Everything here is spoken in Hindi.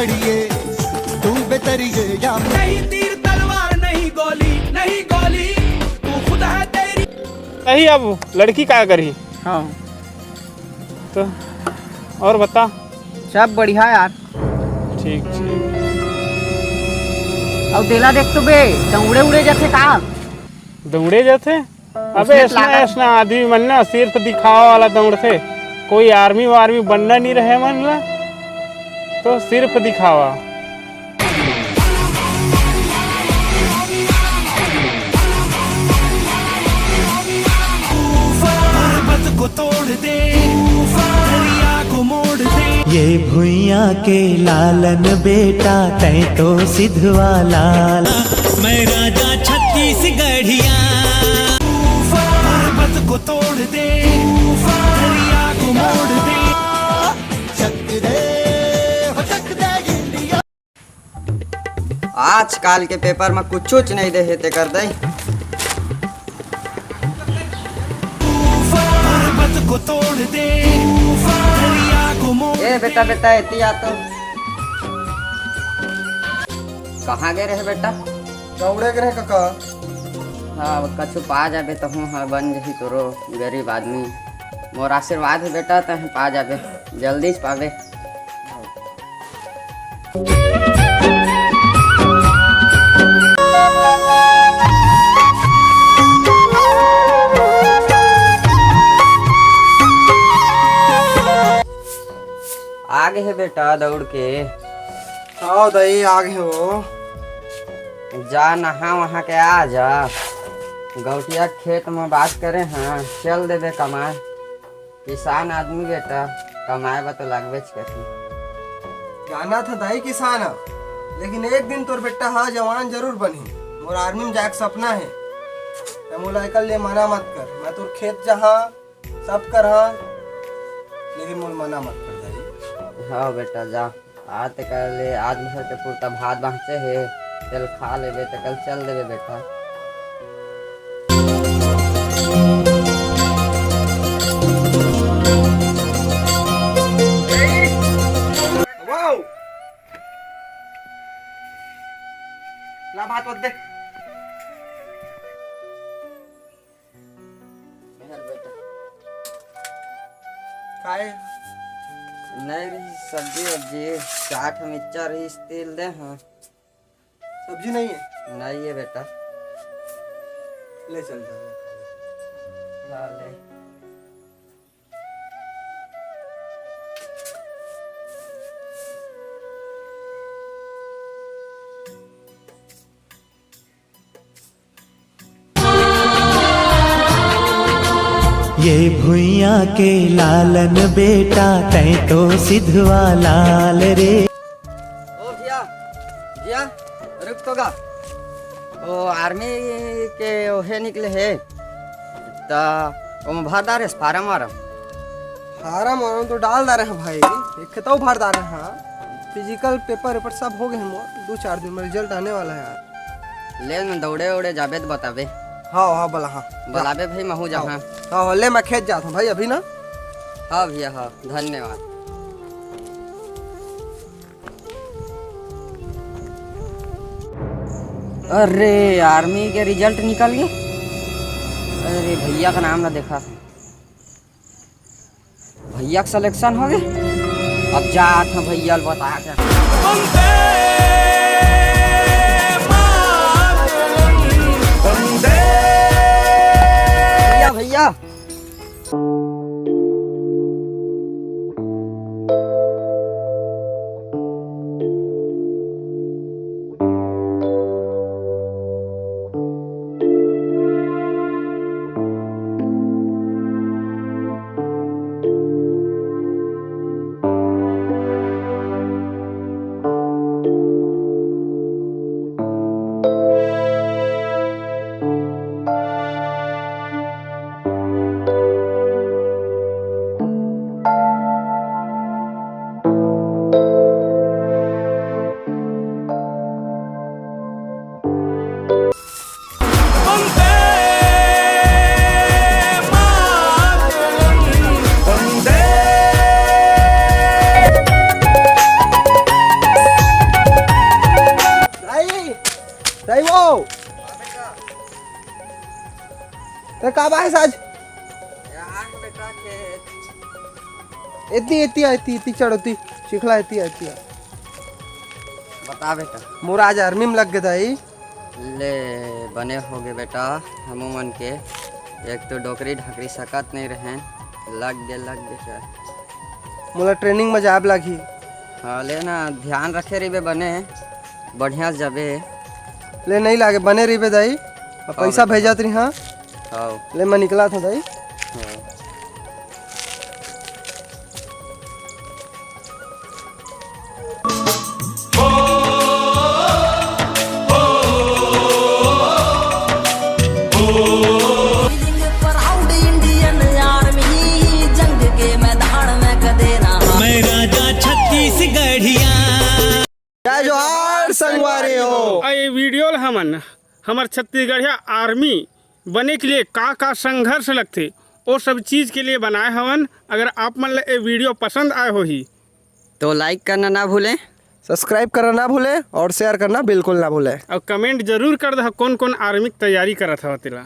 खड़िए तू बेतरिए या नहीं तीर तलवार नहीं गोली तू खुद है तेरी। सही। अब लड़की क्या करी? हाँ तो और बता। सब बढ़िया यार। ठीक ठीक। अब देला देख तो बे दौड़े उड़े जाते का दौड़े जाते? अबे उसमें ऐसा लागत- ऐसा आदमी बनना सिर्फ दिखावा वाला दौड़ते। कोई आर्मी वार्मी बनना नहीं रहे मन ला तो सिर्फ दिखावा। पर्वत को तोड़ दे दरिया को मोड़ दे। ये भुइयां के लालन बेटा तै तो सिधवा लाल। मैं राजा छत्तीसगढ़िया। पर्वत को तोड़ दे दरिया को मोड़ दे। आजकल के पेपर में कुछ नहीं दे हेते कर दे। पर्वत को तोड़ दे दरिया को मोड़ दे। ए बेटा बेटा इतनी आता कहाँ गए रहे बेटा? दौड़े के रहे काका। हाँ कछु पा जाबे तो हूँ हाँ बन जही तोरो गरीब आदमी। मोर आशीर्वाद है बेटा तो पा जाबे जल्दी से पावे। आगे है बेटा दौड़ के। आओ दही आगे हो। जा नहा वहाँ के आ जा। गौटिया खेत में बात करे हाँ चल देबे कमाए। किसान आदमी बेटा कमाए बा तो लगबे करी। जाना था दाई किसान लेकिन एक दिन तोर बेटा हाँ जवान जरूर बनी। मोर आर्मी में जाके सपना है। मोला एकल ले मना मत कर। मैं तोर खेत जहाँ सब कर हाँ लेकिन मोल मना मत कर दाई। हाँ बेटा जा आज तक ले आज भर के पूर्ता भात बाँचे है चल खा लेबे तो कल चल देबे बेटा। ला भात मत दे। खाए नहीं रही सब्जी वब्जी चाट मिर्चा रही तेल दे हाँ। सब्जी नहीं है? नहीं है बेटा। ले चल जा। ला ले। ये भुइयां के लालन बेटा तै तो सिधवा लाल रे। ओ भैया भैया रुक तो गा। ओ आर्मी के ओहे निकले है तो ओम भरदार है फार्म वारम। फार्म वार्म तो डाल दे रहे हैं भाई। एक तो भर दे रहे हैं। फिजिकल पेपर वेपर सब हो गए हैं मोर। 2-4 दिन में रिजल्ट आने वाला है यार। ले न दौड़े उड़े जाबे तो बताबे। हाँ हाँ बोला हाँ बुलाबे भाई महू जहाँ। हाँ ले मैं खेत जाता हूँ भाई अभी ना। हाँ भैया हाँ धन्यवाद। अरे आर्मी के रिजल्ट निकल गए। अरे भैया का नाम ना देखा। भैया का सिलेक्शन हो गए। अब जा था भैया बता के। भैया भैया ते का बाहे साज यहाँ बेटा खेत इतनी चढ़ती चिखला इतनी बता बेटा। मोर आज आर्मी में लग गया था ही ले बने होगे बेटा हमू मन के। एक तो डोकरी ढाकरी सकत नहीं रहे, लग गए चाहे। मोला ट्रेनिंग में जाब लगी। हाँ ले ना ध्यान रखे रही बने बढ़िया से जाबे। ले नहीं लागे बने रही बे दाई और पैसा भेजत रही। हाँ हाँ ले मैं निकला था दाई। हाँ। प्राउड इंडियन आर्मी जंग के मैदान में कदे ना मैं राजा छत्तीसगढ़िया। जय जोहार संगवारी हो। ये वीडियो हमार छत्तीसगढ़िया आर्मी बने के लिए का संघर्ष लगते वो सब चीज़ के लिए बनाए हवन। अगर आप मन ये वीडियो पसंद आए हो ही तो लाइक करना ना भूलें, सब्सक्राइब करना ना भूले और शेयर करना बिल्कुल ना भूले। और कमेंट जरूर कर दो कौन कौन आर्मी की तैयारी करत हवा तेला।